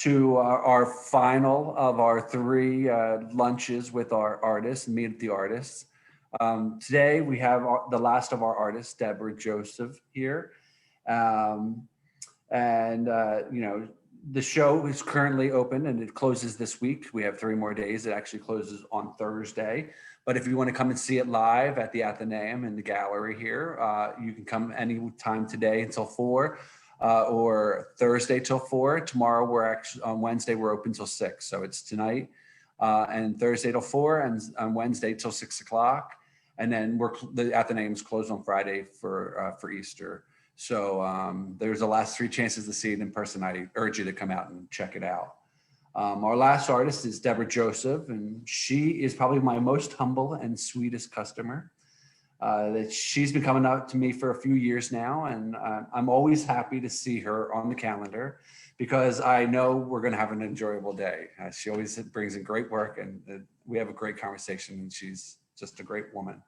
to our final of our three lunches with our artists, Meet the Artists. Today we have the last of our artists, Debra Joseph, here. The show is currently open and it closes this week. We have 3 more days. It actually closes on Thursday. But if you want to come and see it live at the Athenaeum in the gallery here, you can come any time today until 4 or Thursday till 4. Tomorrow we're actually, on Wednesday, we're open till 6. So it's tonight and Thursday till 4 and on Wednesday till 6 o'clock. And then the Athenaeum's closed on Friday for Easter. So there's the last 3 chances to see it in person. I urge you to come out and check it out. Our last artist is Debra Joseph, and she is probably my most humble and sweetest customer. That she's been coming out to me for a few years now, and I'm always happy to see her on the calendar because I know we're going to have an enjoyable day. She always brings in great work, and we have a great conversation, and she's just a great woman.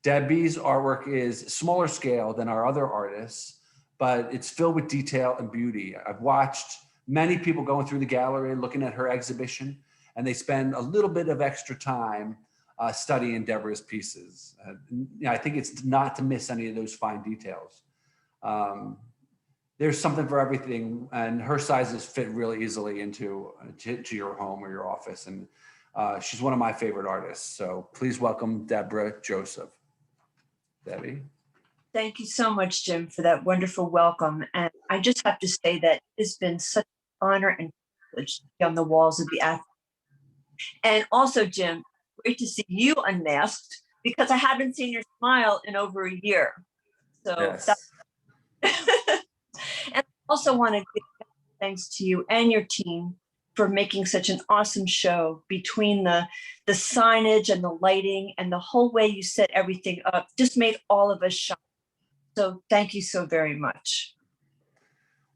Debbie's artwork is smaller scale than our other artists, but it's filled with detail and beauty. I've watched many people going through the gallery looking at her exhibition, and they spend a little bit of extra time studying Debra's pieces. I think it's not to miss any of those fine details. There's something for everything, and her sizes fit really easily into to your home or your office, and she's one of my favorite artists. So please welcome Debra Joseph. Debbie. Thank you so much, Jim, for that wonderful welcome. And I just have to say that it's been such an honor and privilege to be on the walls of the Athenaeum. And also, Jim, great to see you unmasked because I haven't seen your smile in over a year. So yes. And I also want to give thanks to you and your team for making such an awesome show between the signage and the lighting and the whole way you set everything up. Just made all of us shine. So thank you so very much.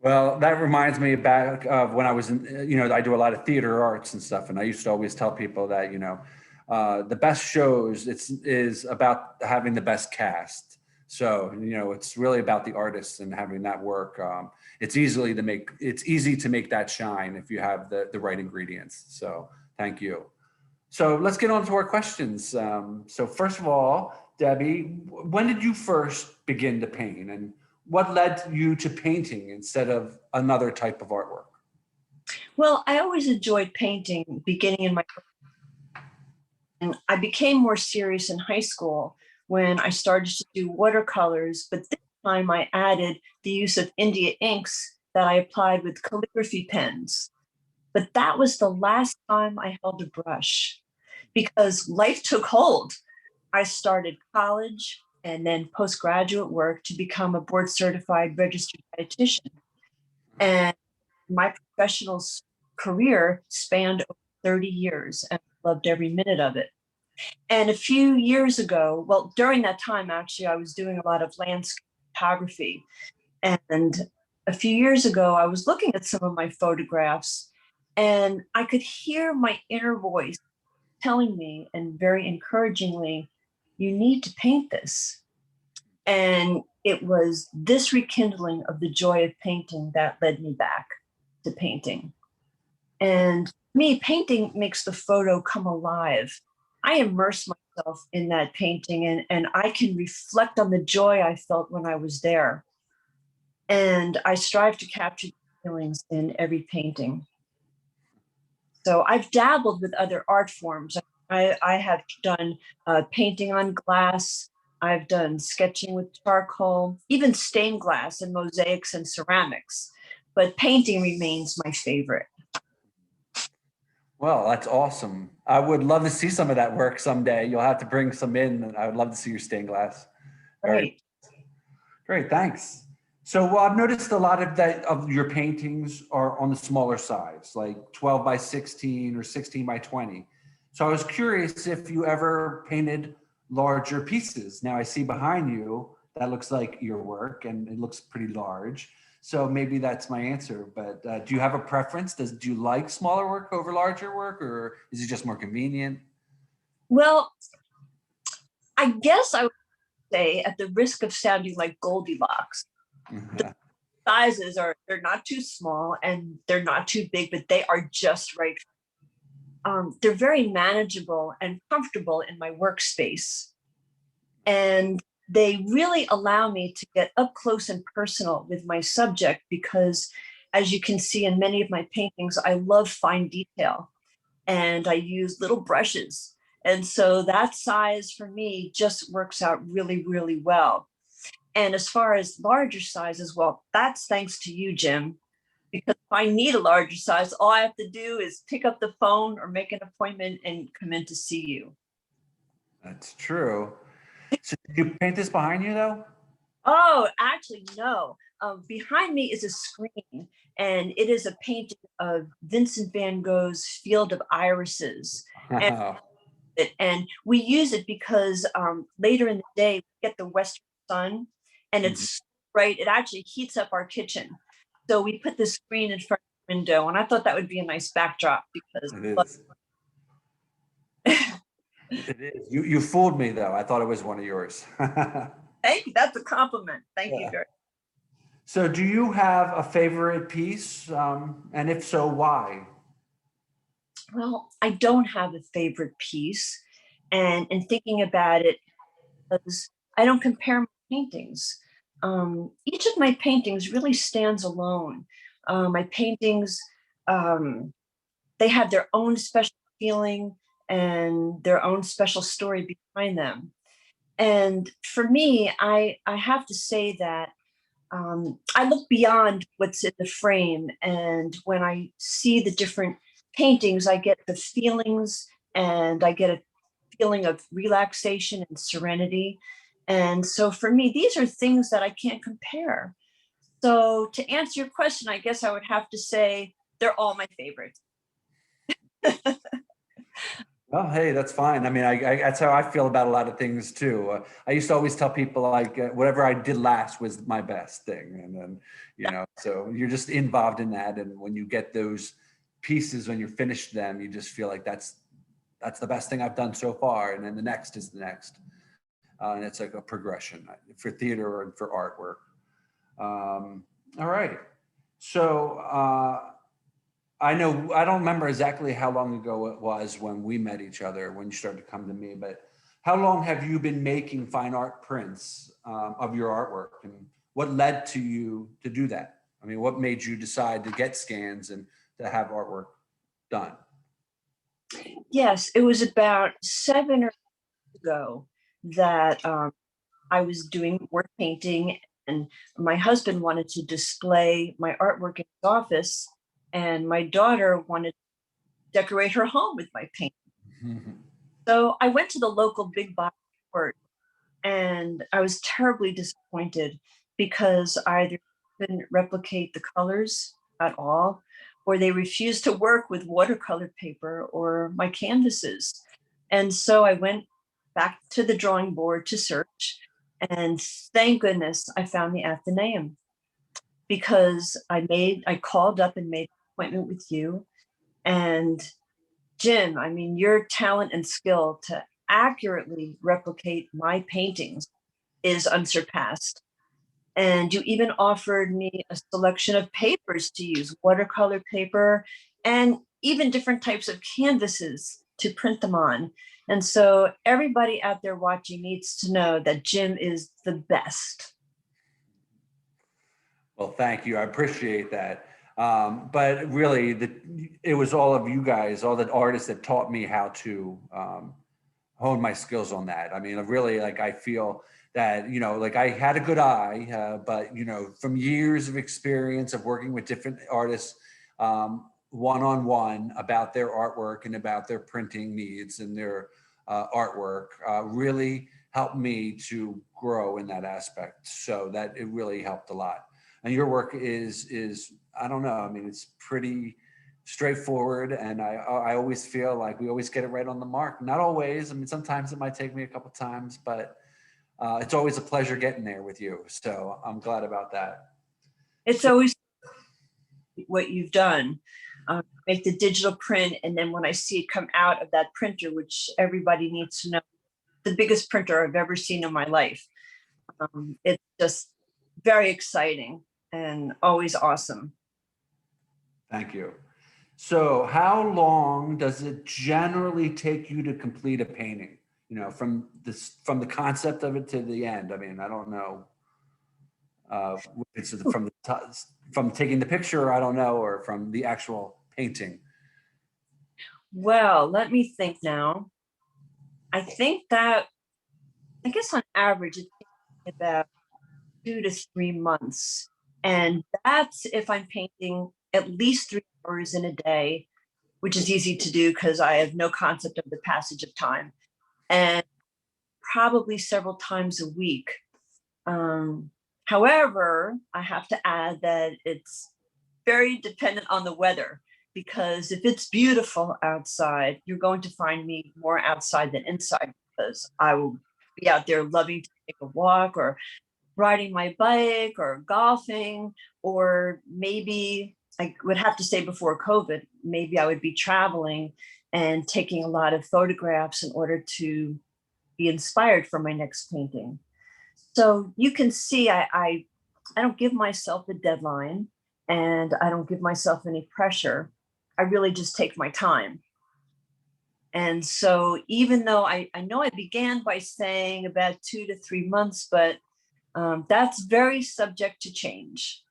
Well, that reminds me back of when I was in, I do a lot of theater arts and stuff. And I used to always tell people that, the best shows, is about having the best cast. So, it's really about the artists and having that work. It's easy to make that shine if you have the right ingredients. So thank you. So let's get on to our questions. So first of all, Debbie, when did you first begin to paint, and what led you to painting instead of another type of artwork? Well, I always enjoyed painting beginning in my career. And I became more serious in high school when I started to do watercolors, but this time I added the use of India inks that I applied with calligraphy pens. But that was the last time I held a brush because life took hold. I started college and then postgraduate work to become a board certified registered dietitian. And my professional career spanned over 30 years and I loved every minute of it. And a few years ago, well, during that time, actually, I was doing a lot of landscape photography. And a few years ago, I was looking at some of my photographs and I could hear my inner voice telling me, and very encouragingly, you need to paint this. And it was this rekindling of the joy of painting that led me back to painting. And me, painting makes the photo come alive. I immerse myself in that painting and I can reflect on the joy I felt when I was there. And I strive to capture feelings in every painting. So I've dabbled with other art forms. I have done painting on glass. I've done sketching with charcoal, even stained glass and mosaics and ceramics. But painting remains my favorite. Well, that's awesome. I would love to see some of that work someday. You'll have to bring some in, and I would love to see your stained glass. Great. Great, thanks. So I've noticed a lot of your paintings are on the smaller size, like 12 by 16 or 16 by 20. So I was curious if you ever painted larger pieces. Now I see behind you, that looks like your work and it looks pretty large. So maybe that's my answer, but do you have a preference? Do you like smaller work over larger work, or is it just more convenient? Well, I guess I would say, at the risk of sounding like Goldilocks, the sizes are, they're not too small and they're not too big, but they are just right. They're very manageable and comfortable in my workspace. And they really allow me to get up close and personal with my subject because, as you can see in many of my paintings, I love fine detail and I use little brushes. And so that size for me just works out really, really well. And as far as larger sizes, well, that's thanks to you, Jim, because if I need a larger size, all I have to do is pick up the phone or make an appointment and come in to see you. That's true. So did you paint this behind you though? Oh, actually, no. Behind me is a screen, and it is a painting of Vincent van Gogh's Field of Irises. And, and we use it because later in the day, we get the western sun, and Mhm. it's bright. It actually heats up our kitchen. So we put the screen in front of the window, and I thought that would be a nice backdrop because It is. It is. You fooled me though. I thought it was one of yours. thank you. That's a compliment. Thank you Yeah. very much. So do you have a favorite piece? And if so, why? Well, I don't have a favorite piece. And in thinking about it, because I don't compare my paintings. Each of my paintings really stands alone. My paintings, um, they have their own special feeling and their own special story behind them. And for me, I have to say that I look beyond what's in the frame. And when I see the different paintings, I get the feelings and I get a feeling of relaxation and serenity. And so for me, these are things that I can't compare. So to answer your question, I guess I would have to say they're all my favorites. Well, hey, that's fine. I mean, that's how I feel about a lot of things too. I used to always tell people like whatever I did last was my best thing, and then so you're just involved in that. And when you get those pieces, when you're finished them, you just feel like that's the best thing I've done so far, and then the next is the next, and it's like a progression for theater and for artwork. All right, so. I know, I don't remember exactly how long ago it was when we met each other, when you started to come to me, but how long have you been making fine art prints of your artwork, and what led to you to do that? I mean, what made you decide to get scans and to have artwork done? Yes, it was about 7 or 8 ago that I was doing work painting, and my husband wanted to display my artwork in his office, and my daughter wanted to decorate her home with my paint. So I went to the local big box store, and I was terribly disappointed because either couldn't replicate the colors at all, or they refused to work with watercolor paper or my canvases. And so I went back to the drawing board to search, and thank goodness I found the Athenaeum because I called up and made an appointment with you. And Jim, I mean, your talent and skill to accurately replicate my paintings is unsurpassed. And you even offered me a selection of papers to use, watercolor paper, and even different types of canvases to print them on. And so everybody out there watching needs to know that Jim is the best. Well, thank you. I appreciate that. But really, it was all of you guys, all the artists that taught me how to hone my skills on that. I mean, really, like I feel that like I had a good eye, but from years of experience of working with different artists, one-on-one about their artwork and about their printing needs and their artwork, really helped me to grow in that aspect. So that it really helped a lot. And your work is I don't know. I mean, it's pretty straightforward, and I always feel like we always get it right on the mark. Not always. I mean, sometimes it might take me a couple times, but it's always a pleasure getting there with you. So I'm glad about that. It's So, always what you've done. Make the digital print, and then when I see it come out of that printer, which everybody needs to know, the biggest printer I've ever seen in my life. It's just very exciting. and always awesome. Thank you. So how long does it generally take you to complete a painting? You know, from the concept of it to the end. I mean, I don't know. It's from taking the picture, I don't know, or from the actual painting. Well, let me think now. I think that, I guess on average, it takes about 2 to 3 months. And that's if I'm painting at least 3 hours in a day, which is easy to do because I have no concept of the passage of time, and probably several times a week. Um, However, I have to add that it's very dependent on the weather, because if it's beautiful outside, you're going to find me more outside than inside, because I will be out there loving to take a walk or riding my bike or golfing, or maybe I would have to say before COVID, maybe I would be traveling and taking a lot of photographs in order to be inspired for my next painting. So you can see I don't give myself a deadline, and I don't give myself any pressure. I really just take my time. And so even though I know I began by saying about 2 to 3 months, but that's very subject to change.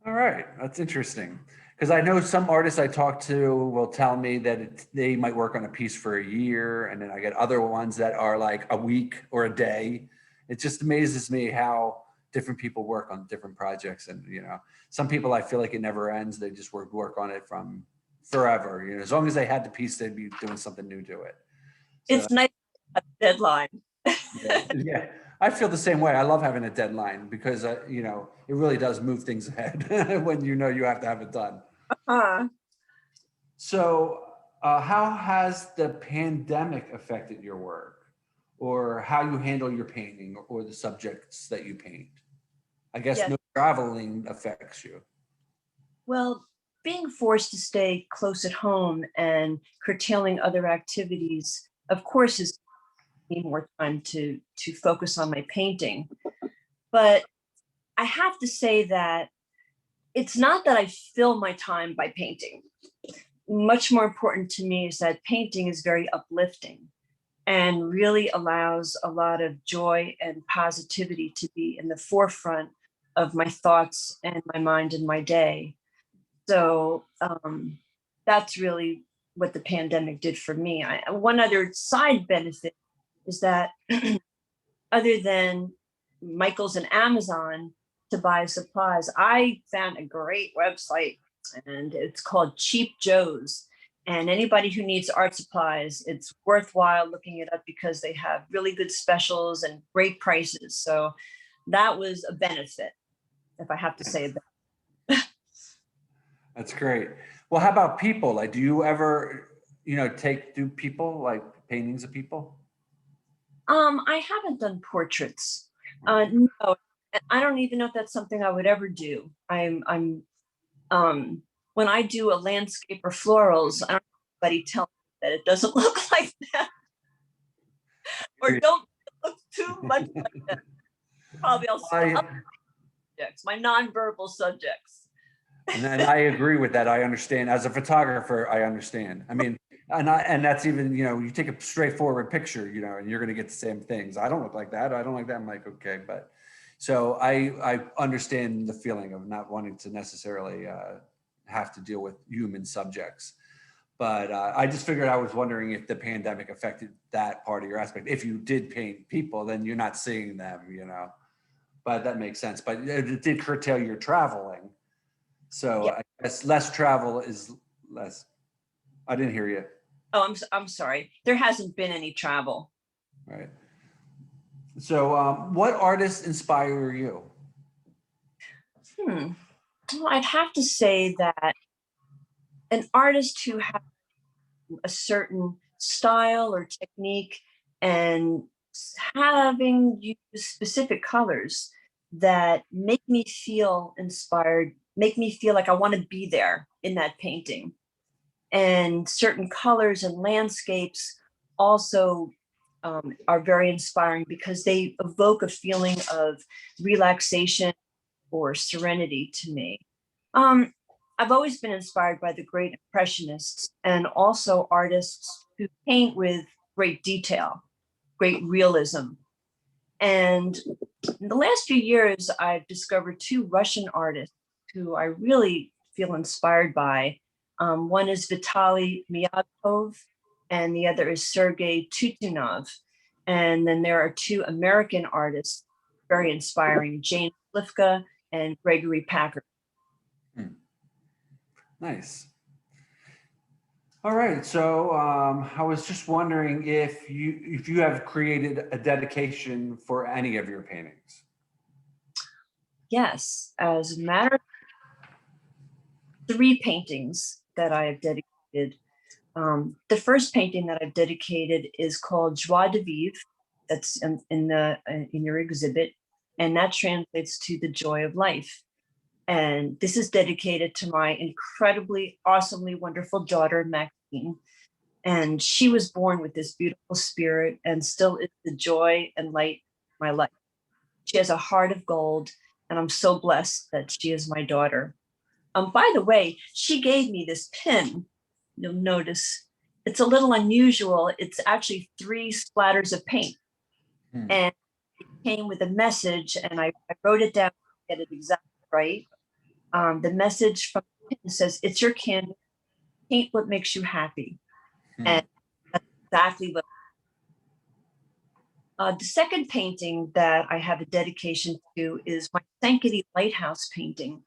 All right, that's interesting. Because I know some artists I talk to will tell me that they might work on a piece for a year, and then I get other ones that are like a week or a day. It just amazes me how different people work on different projects, and you know, some people I feel like it never ends. They just work on it from forever. You know, as long as they had the piece, they'd be doing something new to it. So It's nice to have a deadline. yeah, yeah. I feel the same way. I love having a deadline because you know, it really does move things ahead when you know you have to have it done. Uh, So, how has the pandemic affected your work, or how you handle your painting, or the subjects that you paint? I guess yes. no traveling affects you. Well, being forced to stay close at home and curtailing other activities, of course, is me more time to focus on my painting. But I have to say that it's not that I fill my time by painting. Much more important to me is that painting is very uplifting and really allows a lot of joy and positivity to be in the forefront of my thoughts and my mind and my day. So that's really what the pandemic did for me. One other side benefit is that other than Michael's and Amazon to buy supplies, I found a great website, and it's called Cheap Joe's. And anybody who needs art supplies, it's worthwhile looking it up because they have really good specials and great prices. So that was a benefit, if I have to say that. That's great. Well, how about people? Like, do you ever, you know, do people like paintings of people? I haven't done portraits. No, I don't even know if that's something I would ever do. When I do a landscape or florals, I don't want anybody tell me that it doesn't look like that, or don't look too much like that. Probably I'll say I, other subjects, my nonverbal subjects. and I agree with that. I understand. As a photographer, I understand. I mean, and that's even, you know, you take a straightforward picture, you know, and you're going to get the same things. I don't look like that. I don't like that. I'm like, okay, but so I understand the feeling of not wanting to necessarily have to deal with human subjects. But I just figured, I was wondering if the pandemic affected that part of your aspect. If you did paint people, then you're not seeing them, you know. But that makes sense. But it did curtail your traveling. So Yeah. I guess less travel is less. I didn't hear you. Oh, I'm sorry. There hasn't been any travel. Right. So what artists inspire you? Well, I'd have to say that an artist who has a certain style or technique, and having used specific colors that make me feel inspired, make me feel like I want to be there in that painting. And certain colors and landscapes also are very inspiring because they evoke a feeling of relaxation or serenity to me. I've always been inspired by the great impressionists and also artists who paint with great detail, great realism. And in the last few years, I've discovered two Russian artists who I really feel inspired by. One is Vitaly Myagkov, and the other is Sergei Tutunov. And then there are two American artists, very inspiring, Jane Slifka and Gregory Packard. Nice. All right. So I was just wondering if you have created a dedication for any of your paintings. Yes, as a matter of three paintings that I have dedicated. The first painting that I've dedicated is called Joie de Vivre. That's in your exhibit, and that translates to the joy of life. And this is dedicated to my incredibly, awesomely wonderful daughter, Maxine. And she was born with this beautiful spirit and still is the joy and light of my life. She has a heart of gold, and I'm so blessed that she is my daughter. By the way, she gave me this pin. You'll notice it's a little unusual. It's actually 3 splatters of paint. And it came with a message, and I wrote it down to get it exactly right. The message from the pin says, "It's your canvas, paint what makes you happy." And that's exactly what. The second painting that I have a dedication to is my Sanctity Lighthouse painting.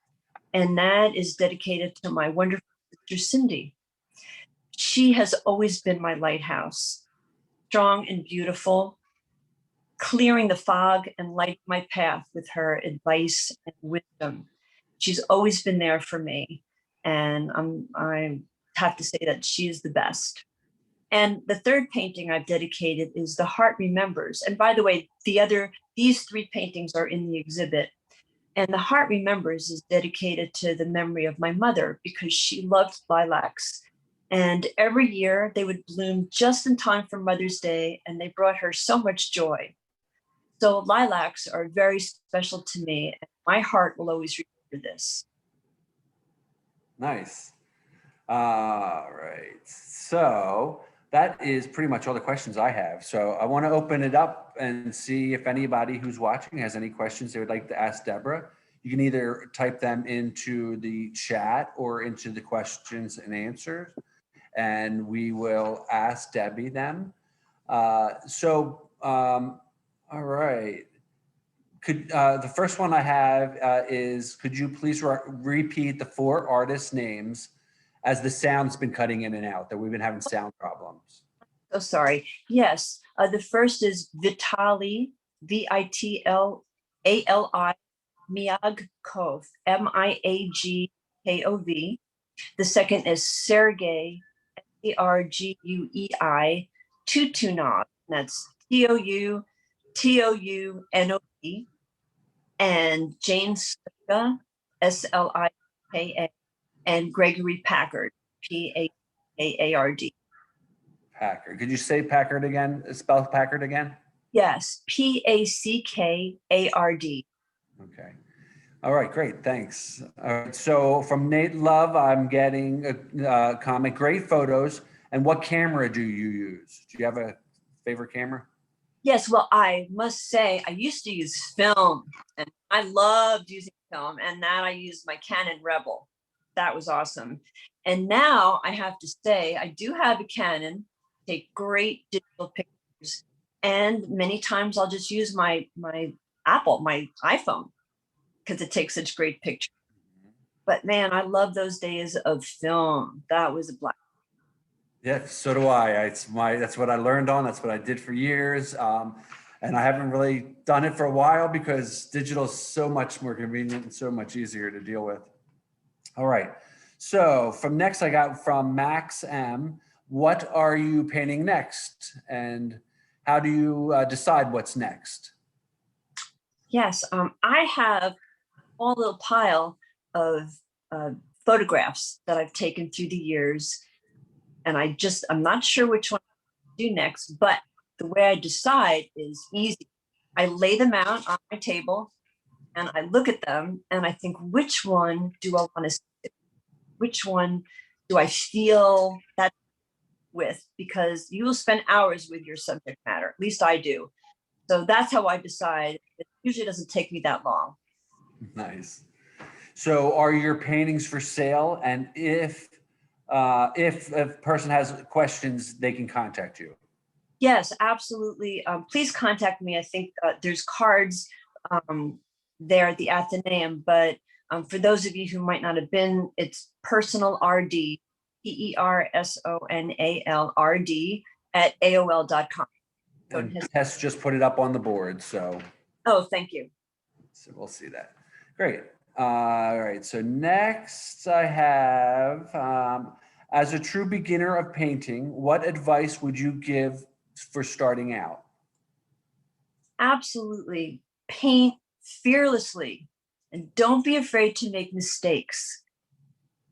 And that is dedicated to my wonderful sister, Cindy. She has always been my lighthouse, strong and beautiful, clearing the fog and lighting my path with her advice and wisdom. She's always been there for me. And I have to say that she is the best. And the third painting I've dedicated is The Heart Remembers. And by the way, these 3 paintings are in the exhibit. And The Heart Remembers is dedicated to the memory of my mother because she loved lilacs. And every year they would bloom just in time for Mother's Day, and they brought her so much joy. So lilacs are very special to me, and my heart will always remember this. Nice. All right. So that is pretty much all the questions I have. So I want to open it up and see if anybody who's watching has any questions they would like to ask Debra. You can either type them into the chat or into the questions and answers, and we will ask Debbie them. All right. The first one I have is, could you please repeat the 4 artists' names, as the sound's been cutting in and out, that we've been having sound problems. Oh, sorry. Yes. The first is Vitaly, Vitlali, Myagkov, Miagkov. The second is Sergei, Arguei, Tutunov. That's Tounov. And Jane Slika, Slika, and Gregory Packard, Packard. Packard. Could you say Packard again? Spell Packard again? Yes, Packard. Okay. All right, great, thanks. All right, so from Nate Love, I'm getting a comment, great photos. And what camera do you use? Do you have a favorite camera? Yes, well, I must say, I used to use film, and I loved using film, and now I use my Canon Rebel. That was awesome. And now I have to say, I do have a Canon, take great digital pictures, and many times I'll just use my Apple, my iPhone, because it takes such great pictures. But man, I love those days of film. That was a blast. Yeah, so do I. That's what I learned on. That's what I did for years. And I haven't really done it for a while because digital is so much more convenient and so much easier to deal with. All right. So from next, I got from Max M. What are you painting next? And how do you decide what's next? Yes, I have a small little pile of photographs that I've taken through the years. And I'm not sure which one to do next, but the way I decide is easy. I lay them out on my table and I look at them and I think, which one do I want to see? Which one do I feel that with? Because you will spend hours with your subject matter. At least I do. So that's how I decide. It usually doesn't take me that long. Nice. So are your paintings for sale? And if a person has questions, they can contact you. Yes, absolutely. Please contact me. I think there's cards there at the Athenaeum, but for those of you who might not have been, it's personal RD, PERSONALRD at AOL.com. And Tess just put it up on the board, so Oh, thank you. we'll see that. Great. All right. So next I have, as a true beginner of painting, what advice would you give for starting out? Absolutely. Paint fearlessly and don't be afraid to make mistakes.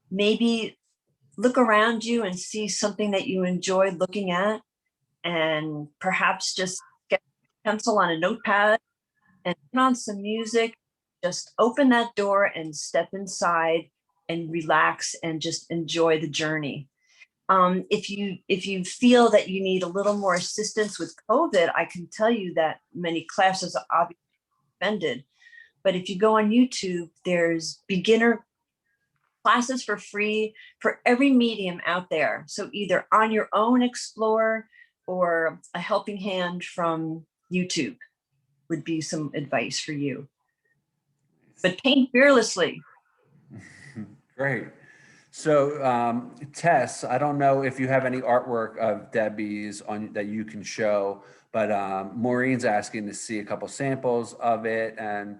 Maybe look around you and see something that you enjoy looking at, and perhaps just get a pencil on a notepad and put on some music. Just open that door and step inside and relax and just enjoy the journey. If you feel that you need a little more assistance with COVID, I can tell you that many classes are obviously suspended. But if you go on YouTube, there's beginner classes for free for every medium out there. So either on your own explore, or a helping hand from YouTube would be some advice for you. But paint fearlessly. Great. So Tess, I don't know if you have any artwork of Debbie's on that you can show, but Maureen's asking to see a couple samples of it, and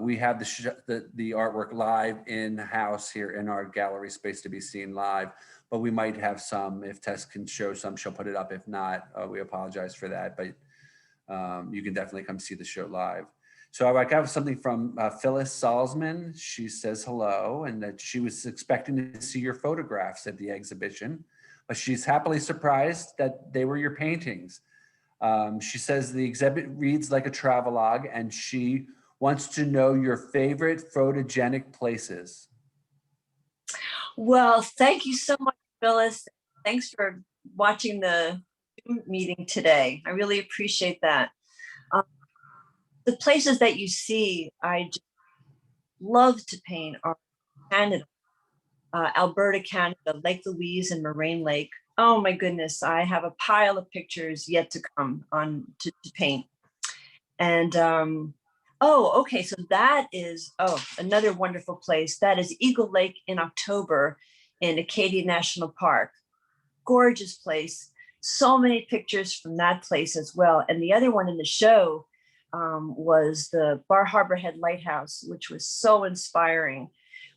we have the artwork live in house here in our gallery space to be seen live. But we might have some. If Tess can show some, she'll put it up. If not, we apologize for that. But you can definitely come see the show live. So I got something from Phyllis Salzman. She says hello, and that she was expecting to see your photographs at the exhibition, but she's happily surprised that they were your paintings. She says the exhibit reads like a travelogue, and she wants to know your favorite photogenic places. Well, thank you so much, Phyllis. Thanks for watching the Zoom meeting today. I really appreciate that. The places that you see, I just love to paint are Canada, Alberta, Canada, Lake Louise and Moraine Lake. Oh my goodness, I have a pile of pictures yet to come on to paint. And oh, okay, so that is, oh, another wonderful place. That is Eagle Lake in October in Acadia National Park. Gorgeous place. So many pictures from that place as well. And the other one in the show was the Bar Harbor Head Lighthouse, which was so inspiring.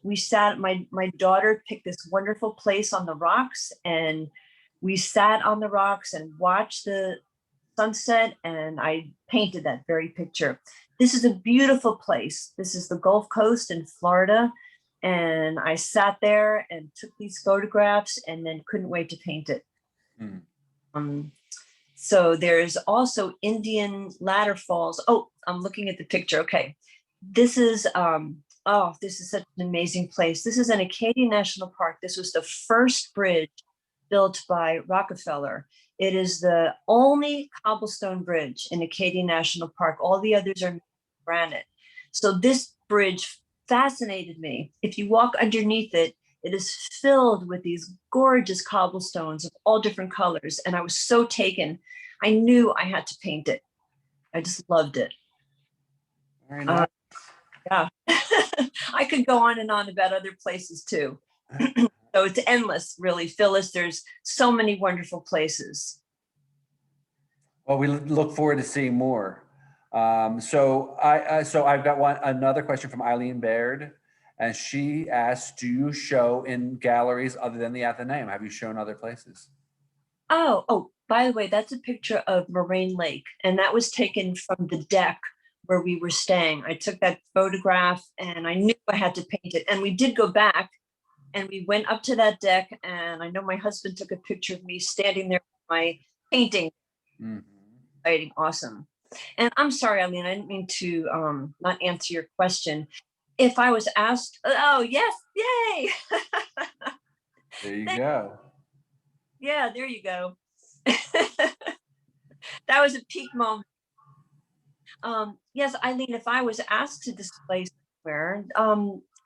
We sat, my daughter picked this wonderful place on the rocks, and we sat on the rocks and watched the sunset, and I painted that very picture. This is a beautiful place. This is the Gulf Coast in Florida. And I sat there and took these photographs and then couldn't wait to paint it. So there's also Indian Ladder Falls. Oh, I'm looking at the picture. Okay. This is, oh, this is such an amazing place. This is in Acadia National Park. This was the first bridge built by Rockefeller. It is the only cobblestone bridge in Acadia National Park. All the others are granite. So this bridge fascinated me. If you walk underneath it, it is filled with these gorgeous cobblestones of all different colors. And I was so taken. I knew I had to paint it. I just loved it. Very nice. Yeah. I could go on and on about other places too. So it's endless, really, Phyllis. There's so many wonderful places. Well, we look forward to seeing more. So I've got another question from Eileen Baird, and she asked, "Do you show in galleries other than the Athenaeum? Have you shown other places?" Oh, by the way, that's a picture of Moraine Lake, and that was taken from the deck where we were staying. I took that photograph, and I knew I had to paint it. And we did go back, and we went up to that deck, and I know my husband took a picture of me standing there with my painting. Exciting, awesome. And I'm sorry, Eileen, I didn't mean to not answer your question. If I was asked, oh yes, yay. There you go. Yeah, there you go. That was a peak moment. Yes, Eileen, if I was asked to display somewhere,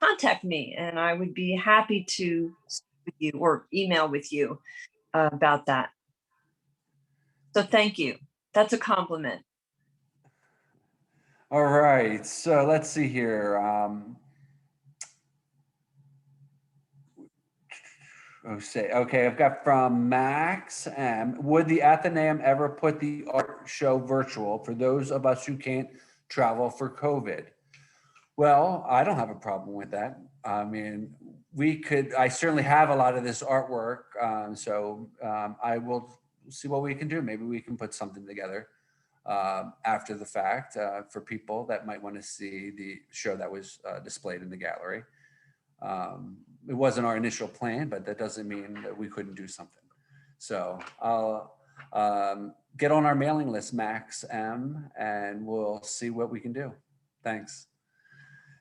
contact me and I would be happy to speak with you or email with you about that. So thank you. That's a compliment. All right, so let's see here. Okay, I've got from Max M. Would the Athenaeum ever put the art show virtual for those of us who can't travel for COVID? Well, I don't have a problem with that. I mean, I certainly have a lot of this artwork. I will see what we can do. Maybe we can put something together after the fact for people that might want to see the show that was displayed in the gallery. It wasn't our initial plan, but that doesn't mean that we couldn't do something. So I'll get on our mailing list, Max M, and we'll see what we can do. Thanks.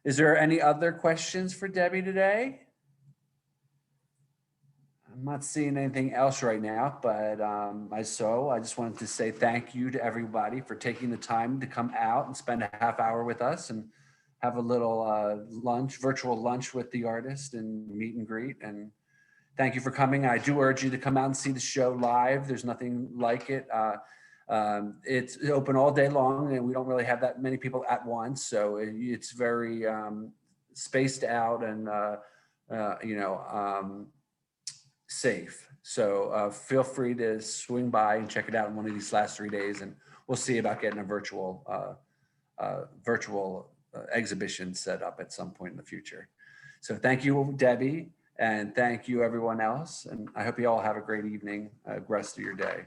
Is there any other questions for Debbie today? I'm not seeing anything else right now, but I just wanted to say thank you to everybody for taking the time to come out and spend a half hour with us and have a little virtual lunch with the artist and meet and greet. And thank you for coming. I do urge you to come out and see the show live. There's nothing like it. It's open all day long and we don't really have that many people at once. So it's very spaced out and, safe. So feel free to swing by and check it out in one of these last 3 days. And we'll see about getting a virtual exhibition set up at some point in the future. So thank you, Debbie, and thank you everyone else. And I hope you all have a great evening, rest of your day.